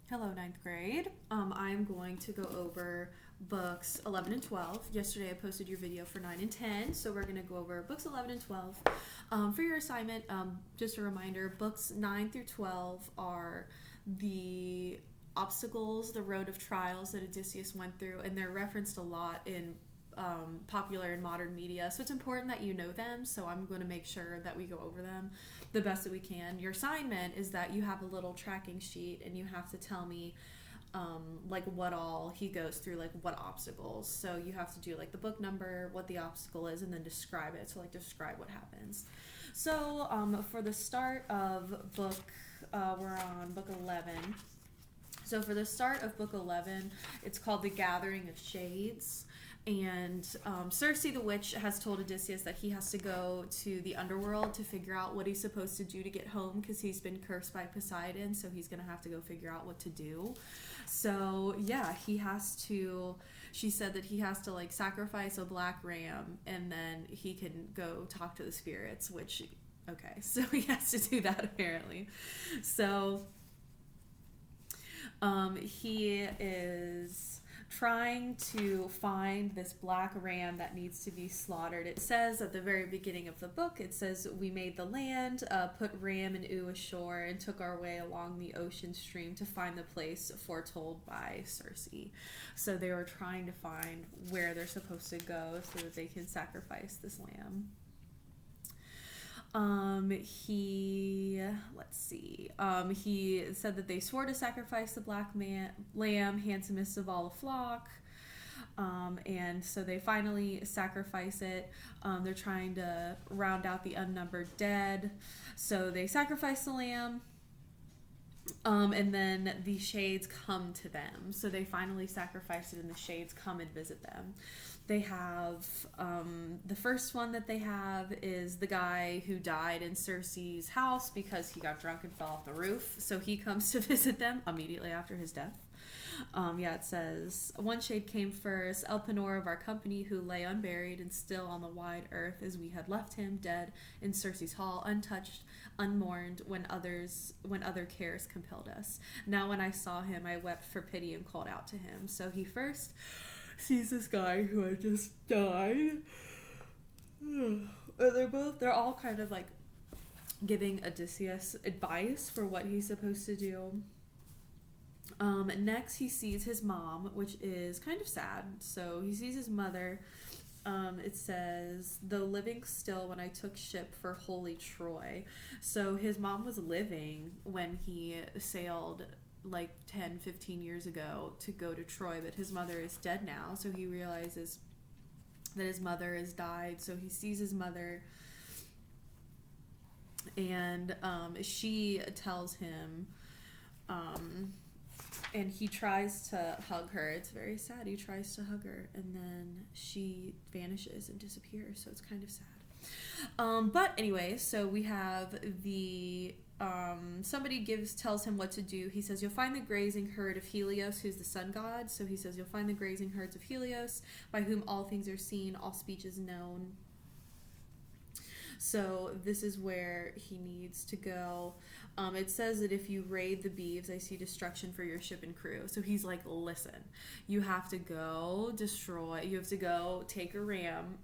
Hello, ninth grade. I'm going to go over books 11 and 12. Yesterday I posted your video for 9 and 10, so we're going to go over books 11 and 12. For your assignment, just a reminder, books 9 through 12 are the obstacles, the road of trials that Odysseus went through, and they're referenced a lot in popular and modern media, so it's important that you know them, so I'm going to make sure that we go over them the best that we can. Your assignment is that you have a little tracking sheet and you have to tell me like what all he goes through, like what obstacles. So you have to do like the book number, what the obstacle is, and then describe it. So like describe what happens. So for the start of book, we're on book 11. So for the start of book 11, it's called The Gathering of Shades. And Circe the witch has told Odysseus that he has to go to the underworld to figure out what he's supposed to do to get home, because he's been cursed by Poseidon, so he's going to have to go figure out what to do. So yeah, she said that he has to like sacrifice a black ram and then he can go talk to the spirits, which, okay, so he has to do that apparently. So he is trying to find this black ram that needs to be slaughtered. It says at the very beginning of the book, it says, "We made the land, put ram and ewe ashore, and took our way along the ocean stream to find the place foretold by Circe." So they were trying to find where they're supposed to go so that they can sacrifice this lamb. He said that they swore to sacrifice the black lamb, handsomest of all the flock. And so they finally sacrifice it. They're trying to round out the unnumbered dead. So they sacrifice the lamb. And then the shades come to them. So they finally sacrifice it and the shades come and visit them. They have, the first one that they have is the guy who died in Circe's house because he got drunk and fell off the roof. So he comes to visit them immediately after his death. It says, "One shade came first, Elpenor of our company, who lay unburied and still on the wide earth as we had left him, dead in Circe's hall, untouched, unmourned, when other cares compelled us. Now when I saw him, I wept for pity and called out to him." So he first sees this guy who had just died. They're all kind of like giving Odysseus advice for what he's supposed to do. Next he sees his mom, which is kind of sad. So he sees his mother. It says, "Though living still when I took ship for holy Troy." So his mom was living when he sailed like 10-15 years ago to go to Troy, but his mother is dead now, so he realizes that his mother has died. So he sees his mother, and she tells him, and he tries to hug her. It's very sad. He tries to hug her, and then she vanishes and disappears, so it's kind of sad. But anyway, so we have the somebody tells him what to do. He says, "You'll find the grazing herd of Helios," who's the sun god. So he says, "You'll find the grazing herds of Helios, by whom all things are seen, all speech is known." So this is where he needs to go. It says that if you raid the beeves, I see destruction for your ship and crew. So he's like, listen, you have to go destroy, you have to go take a ram.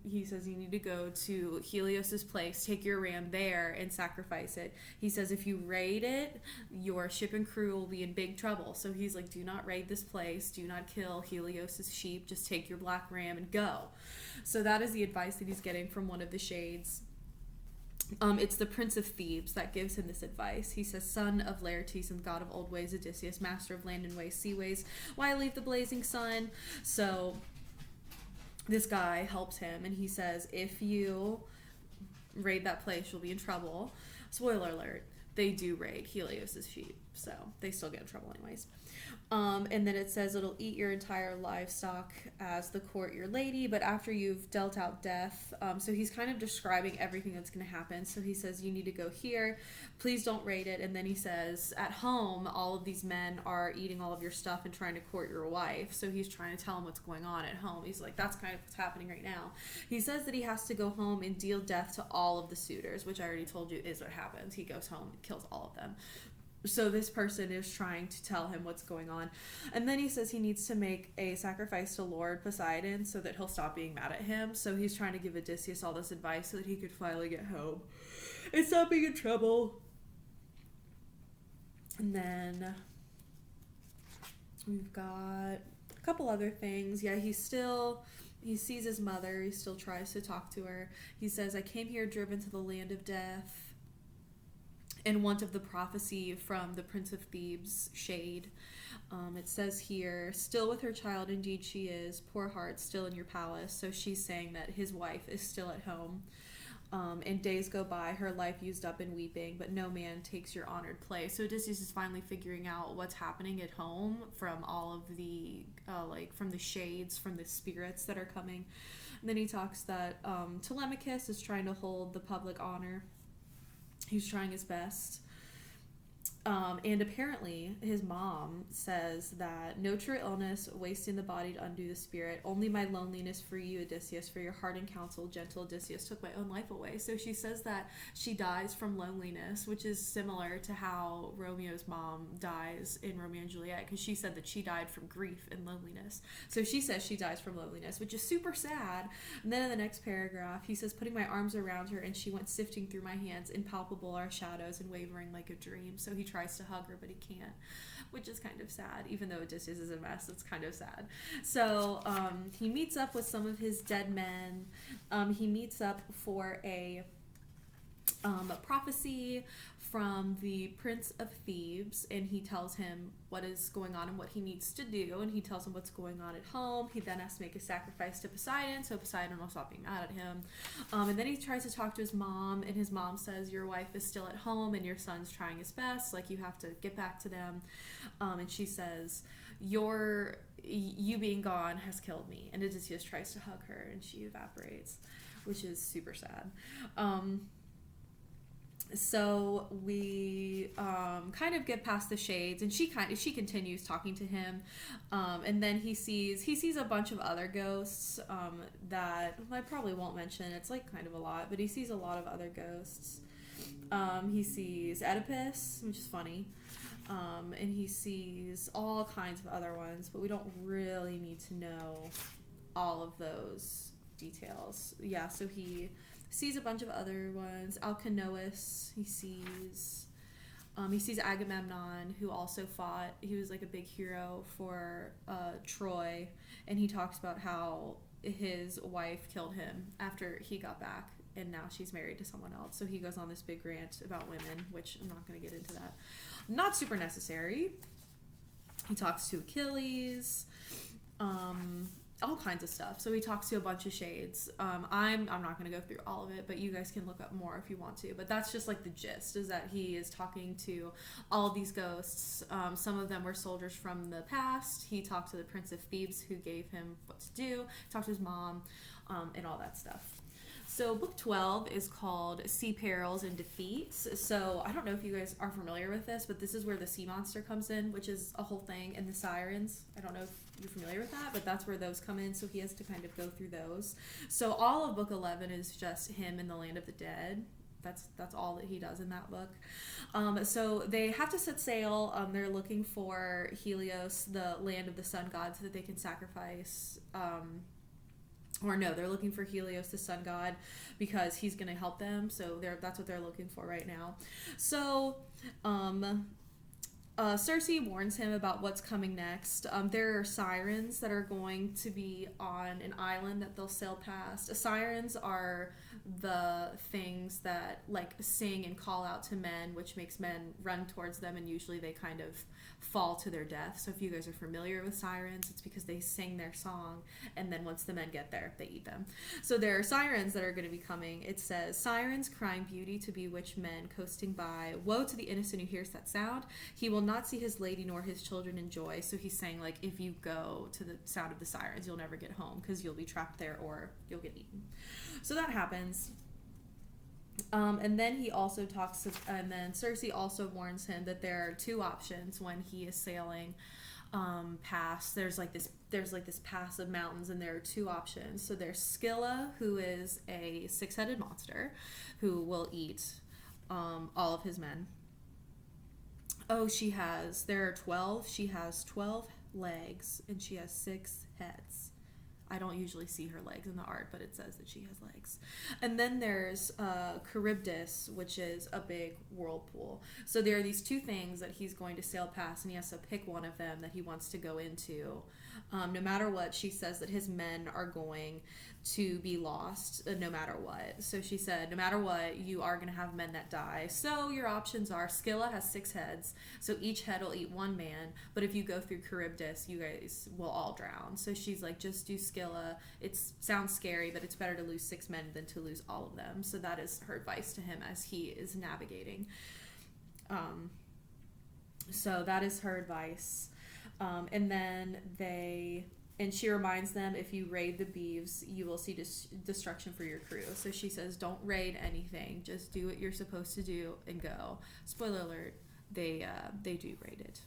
He says you need to go to Helios's place, take your ram there and sacrifice it. He says if you raid it, your ship and crew will be in big trouble. So he's like, do not raid this place, do not kill Helios's sheep, just take your black ram and go. So that is the advice that he's getting from one of the shades. It's the Prince of Thebes that gives him this advice. He says, "Son of Laertes and god of old ways, Odysseus, master of land and ways, seaways, why leave the blazing sun?" So this guy helps him, and he says, if you raid that place, you'll be in trouble. Spoiler alert, they do raid Helios's sheep, so they still get in trouble anyways. And then it says it'll eat your entire livestock as the court your lady, but after you've dealt out death. So he's kind of describing everything that's going to happen. So he says, you need to go here, please don't raid it. And then he says, at home, all of these men are eating all of your stuff and trying to court your wife. So he's trying to tell him what's going on at home. He's like, that's kind of what's happening right now. He says that he has to go home and deal death to all of the suitors, which I already told you is what happens. He goes home and kills all of them. So this person is trying to tell him what's going on. And then he says he needs to make a sacrifice to Lord Poseidon so that he'll stop being mad at him. So he's trying to give Odysseus all this advice so that he could finally get home and stop being in trouble. And then we've got a couple other things. Yeah, he sees his mother. He still tries to talk to her. He says, I came here driven to the land of death in want of the prophecy from the Prince of Thebes' shade. It says here, still with her child indeed she is, poor heart, still in your palace. So she's saying that his wife is still at home. And days go by, her life used up in weeping, but no man takes your honored place. So Odysseus is finally figuring out what's happening at home from all of the, from the shades, from the spirits that are coming. And then he talks that Telemachus is trying to hold the public honor. He's trying his best. And apparently his mom says that no true illness, wasting the body to undo the spirit, only my loneliness for you, Odysseus, for your heart and counsel, gentle Odysseus, took my own life away. So she says that she dies from loneliness, which is similar to how Romeo's mom dies in Romeo and Juliet, because she said that she died from grief and loneliness. So she says she dies from loneliness, which is super sad. And then in the next paragraph, he says, putting my arms around her, and she went sifting through my hands, impalpable are shadows and wavering like a dream. So he tries to hug her, but he can't, which is kind of sad. Even though Odysseus is a mess, it's kind of sad. So he meets up with some of his dead men. He meets up for a prophecy from the Prince of Thebes, and he tells him what is going on and what he needs to do, and he tells him what's going on at home. He then has to make a sacrifice to Poseidon, so Poseidon will stop being mad at him. And then he tries to talk to his mom, and his mom says, your wife is still at home and your son's trying his best, like you have to get back to them. And she says, you being gone has killed me. And Odysseus tries to hug her and she evaporates, which is super sad. So we kind of get past the shades, and she continues talking to him, and then he sees a bunch of other ghosts that I probably won't mention. It's like kind of a lot, but he sees a lot of other ghosts. He sees Oedipus, which is funny, and he sees all kinds of other ones, but we don't really need to know all of those details. Yeah, so he sees a bunch of other ones. Alcinous, he sees Agamemnon, who also fought. He was like a big hero for Troy, and he talks about how his wife killed him after he got back, and now she's married to someone else. So he goes on this big rant about women, which I'm not going to get into that. Not super necessary. He talks to Achilles. All kinds of stuff. So he talks to a bunch of shades. I'm not going to go through all of it, but you guys can look up more if you want to. But that's just like the gist, is that he is talking to all of these ghosts. Some of them were soldiers from the past. He talked to the Prince of Thebes, who gave him what to do. He talked to his mom, and all that stuff. So book 12 is called Sea Perils and Defeats. So I don't know if you guys are familiar with this, but this is where the sea monster comes in, which is a whole thing, and the sirens. I don't know if you're familiar with that, but that's where those come in, so he has to kind of go through those. So all of book 11 is just him in the land of the dead. That's all that he does in that book. So they have to set sail. They're looking for Helios, the land of the sun god, so that they can sacrifice... they're looking for Helios, the sun god, because he's going to help them. So that's what they're looking for right now. So Circe warns him about what's coming next. There are sirens that are going to be on an island that they'll sail past. Sirens are the things that like sing and call out to men, which makes men run towards them, and usually they kind of fall to their death. So if you guys are familiar with sirens, it's because they sing their song, and then once the men get there, they eat them. So there are sirens that are going to be coming. It says, sirens crying beauty to bewitch men coasting by. Woe to the innocent who hears that sound. He will not see his lady nor his children enjoy. So he's saying, like, if you go to the sound of the sirens, you'll never get home because you'll be trapped there or you'll get eaten. So that happens. And then he also talks, and then Circe also warns him that there are two options when he is sailing past. There's like this pass of mountains, and there are two options. So there's Scylla, who is a six-headed monster who will eat all of his men. Oh, there are 12. She has 12 legs and she has 6 heads. I don't usually see her legs in the art, but it says that she has legs. And then there's Charybdis, which is a big whirlpool. So there are these two things that he's going to sail past, and he has to pick one of them that he wants to go into. No matter what, she says that his men are going to be lost no matter what. So she said, no matter what, you are going to have men that die. So your options are Scylla has 6 heads, so each head will eat 1 man. But if you go through Charybdis, you guys will all drown. So she's like, just do Scylla. It sounds scary, but it's better to lose 6 men than to lose all of them. So that is her advice to him as he is navigating. So that is her advice. And then she reminds them, if you raid the beeves, you will see destruction for your crew. So she says, don't raid anything. Just do what you're supposed to do and go. Spoiler alert, they do raid it.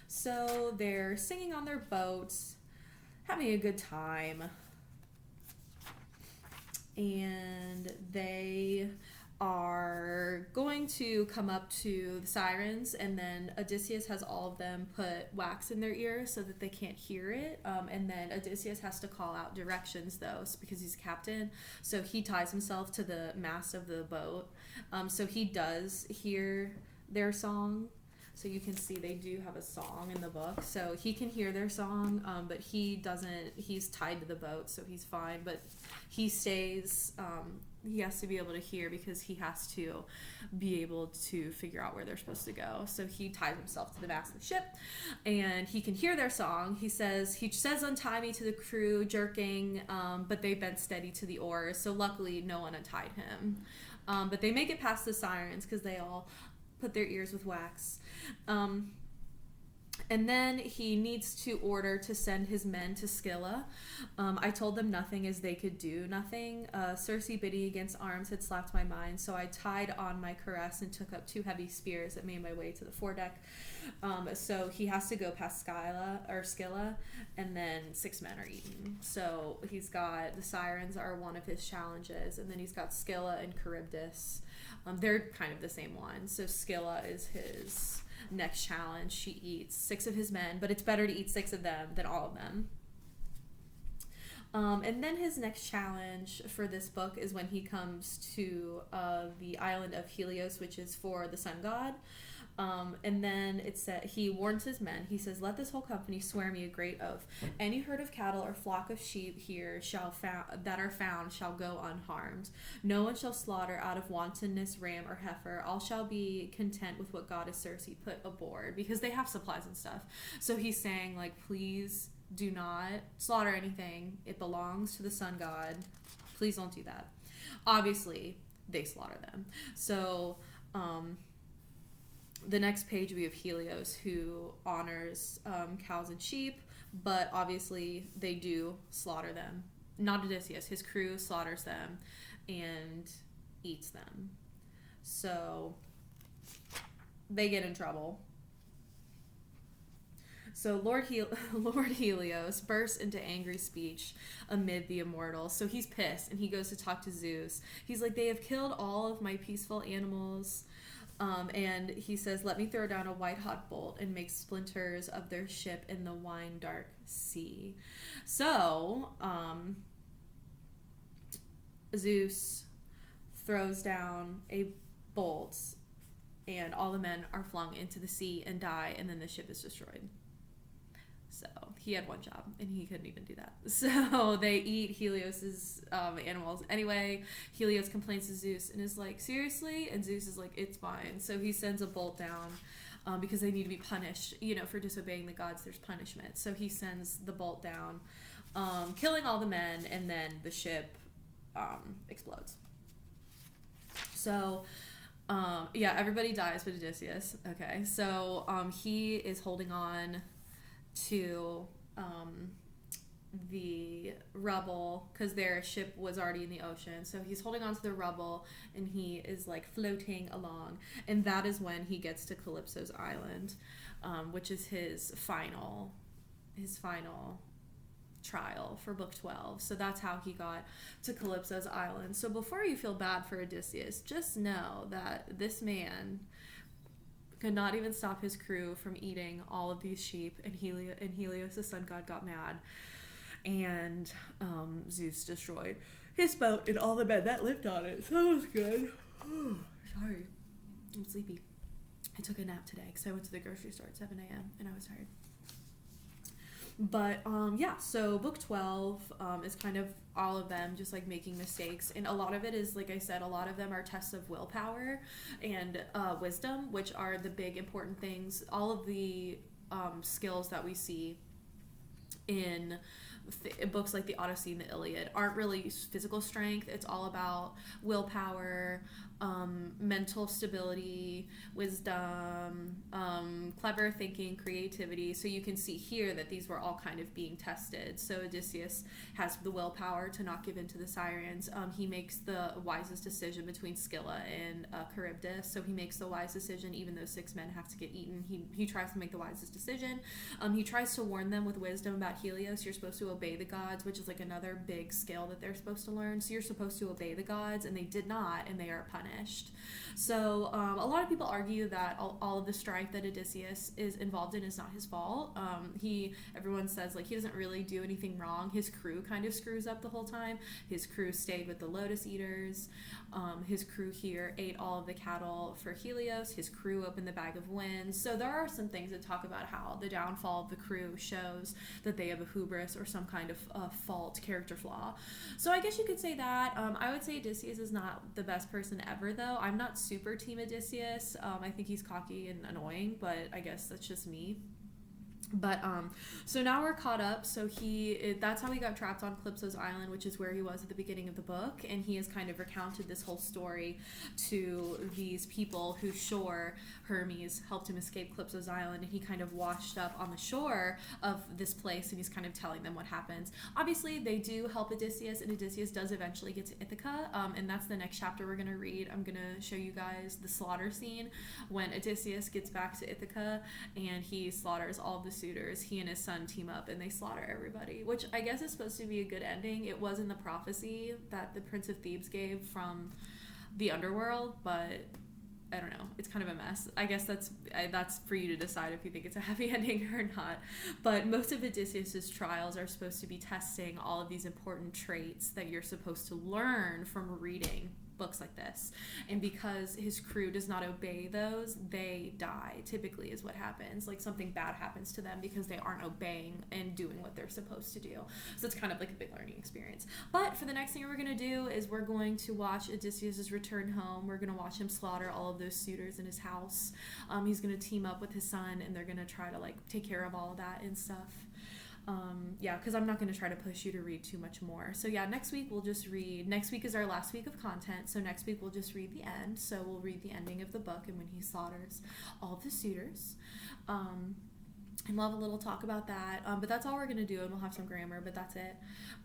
So they're singing on their boats, having a good time. And they are going to come up to the sirens, and then Odysseus has all of them put wax in their ears so that they can't hear it, and then Odysseus has to call out directions though, because he's captain, so he ties himself to the mast of the boat, so he does hear their song. So you can see they do have a song in the book, so he can hear their song, but he doesn't. He's tied to the boat, so he's fine, but he stays. He has to be able to hear because he has to be able to figure out where they're supposed to go. So he ties himself to the mast of the ship, and he can hear their song. He says, untie me to the crew, jerking, but they bent steady to the oars. So luckily no one untied him. But they make it past the sirens because they all put their ears with wax. And then he needs to order to send his men to Scylla. I told them nothing as they could do nothing. Circe bidding against arms had slapped my mind, so I tied on my cuirass and took up 2 heavy spears that made my way to the foredeck. So he has to go past Scylla, and then 6 men are eaten. So he's got the sirens are one of his challenges, and then he's got Scylla and Charybdis. They're kind of the same one. So Scylla is his next challenge. She eats 6 of his men, but it's better to eat 6 of them than all of them. And then his next challenge for this book is when he comes to the island of Helios, which is for the sun god. And then it said he warns his men. He says, "Let this whole company swear me a great oath. Any herd of cattle or flock of sheep here that are found shall go unharmed. No one shall slaughter out of wantonness ram or heifer. All shall be content with what goddess Circe put aboard," because they have supplies and stuff. So he's saying, like, please do not slaughter anything. It belongs to the sun god. Please don't do that. Obviously, they slaughter them. So, the next page we have Helios, who honors cows and sheep, but obviously they do slaughter them. Not Odysseus. His crew slaughters them and eats them. So they get in trouble. So Lord Helios bursts into angry speech amid the immortals. So he's pissed, and he goes to talk to Zeus. He's like, "They have killed all of my peaceful animals." And he says, "Let me throw down a white-hot bolt and make splinters of their ship in the wine-dark sea." So, Zeus throws down a bolt, and all the men are flung into the sea and die, and then the ship is destroyed. So he had one job, and he couldn't even do that. So they eat Helios's animals. Anyway, Helios complains to Zeus and is like, "Seriously?" And Zeus is like, "It's fine." So he sends a bolt down because they need to be punished. For disobeying the gods, there's punishment. So he sends the bolt down, killing all the men, and then the ship explodes. So... everybody dies but Odysseus. Okay, so he is holding on to the rubble because their ship was already in the ocean. So he's holding on to the rubble, and he is like floating along, and that is when he gets to Kalypso's island, which is his final trial for book 12. So that's how he got to Kalypso's island. So before you feel bad for Odysseus, just know that this man could not even stop his crew from eating all of these sheep, and Helios, the sun god, got mad, and Zeus destroyed his boat and all the men that lived on it. So it was good. Sorry, I'm sleepy. I took a nap today because I went to the grocery store at 7 a.m. and I was tired. But yeah, so book 12 is kind of all of them just like making mistakes, and a lot of it is, like I said, a lot of them are tests of willpower and wisdom, which are the big important things. All of the skills that we see in books like the Odyssey and the Iliad aren't really physical strength. It's all about willpower, mental stability, wisdom, clever thinking, creativity. So you can see here that these were all kind of being tested. So Odysseus has the willpower to not give in to the sirens. He makes the wisest decision between Scylla and Charybdis. So he makes the wise decision even though 6 men have to get eaten. He tries to make the wisest decision. He tries to warn them with wisdom about Helios. You're supposed to obey the gods, which is like another big skill that they're supposed to learn. So you're supposed to obey the gods, and they did not, and they are punished. So a lot of people argue that all of the strife that Odysseus is involved in is not his fault. Everyone says like he doesn't really do anything wrong. His crew kind of screws up the whole time. His crew stayed with the lotus eaters. His crew here ate all of the cattle for Helios. His crew opened the bag of winds. So there are some things that talk about how the downfall of the crew shows that they have a hubris or some kind of fault, character flaw. So I guess you could say that. I would say Odysseus is not the best person ever, though. I'm not super team Odysseus. I think he's cocky and annoying, but I guess that's just me. But so now we're caught up. So that's how he got trapped on Kalypso's island, which is where he was at the beginning of the book, and he has kind of recounted this whole story to these people who Hermes helped him escape Kalypso's island, and he kind of washed up on the shore of this place, and he's kind of telling them what happens. Obviously they do help Odysseus, and Odysseus does eventually get to Ithaca, and that's the next chapter we're going to read. I'm going to show you guys the slaughter scene when Odysseus gets back to Ithaca and he slaughters all of the suitors. He and his son team up and they slaughter everybody, which I guess is supposed to be a good ending. It was in the prophecy that the Prince of Thebes gave from the underworld, but I don't know. It's kind of a mess. I guess that's for you to decide if you think it's a happy ending or not. But most of Odysseus's trials are supposed to be testing all of these important traits that you're supposed to learn from reading books like this. And because his crew does not obey those, they die, typically is what happens. Like something bad happens to them because they aren't obeying and doing what they're supposed to do. So it's kind of like a big learning experience. But for the next thing we're going to do is we're going to watch Odysseus's return home. We're going to watch him slaughter all of those suitors in his house. He's going to team up with his son, and they're going to try to like take care of all of that and stuff. Yeah, because I'm not going to try to push you to read too much more. So yeah, next week is our last week of content, so next week we'll just read the end. So we'll read the ending of the book and when he slaughters all of the suitors. And we'll have a little talk about that, but that's all we're going to do, and we'll have some grammar, but that's it.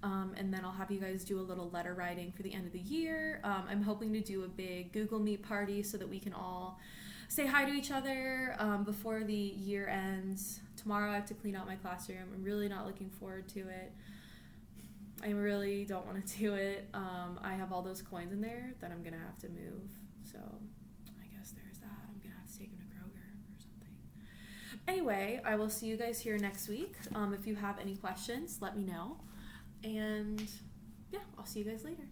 And then I'll have you guys do a little letter writing for the end of the year. I'm hoping to do a big Google Meet party so that we can all say hi to each other before the year ends. Tomorrow I have to clean out my classroom. I'm really not looking forward to it. I really don't want to do it. I have all those coins in there that I'm going to have to move. So I guess there's that. I'm going to have to take them to Kroger or something. Anyway, I will see you guys here next week. If you have any questions, let me know. And yeah, I'll see you guys later.